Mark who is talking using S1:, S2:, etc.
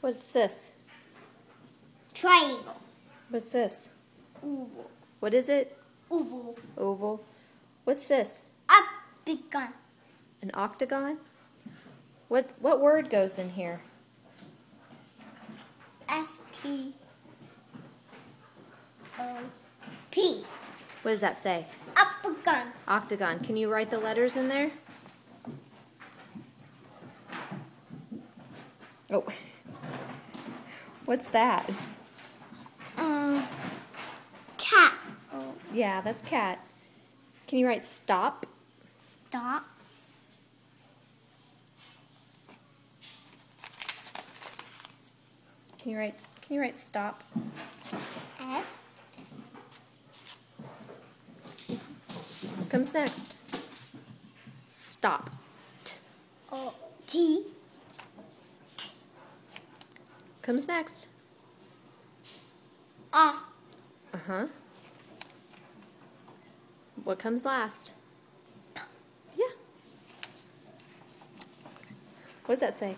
S1: What's this?
S2: Triangle.
S1: What's this?
S2: Oval.
S1: What is it?
S2: Oval.
S1: Oval. What's this?
S2: Octagon.
S1: An octagon? What word goes in here?
S2: STOP.
S1: What does that say?
S2: Octagon.
S1: Octagon. Can you write the letters in there? Oh. What's that?
S2: Cat.
S1: Yeah, that's cat. Can you write stop?
S2: Stop.
S1: Can you write stop?
S2: S.
S1: What comes next? Stop.
S2: T.
S1: Comes next. Uh-huh. What comes last? Yeah. What does that say?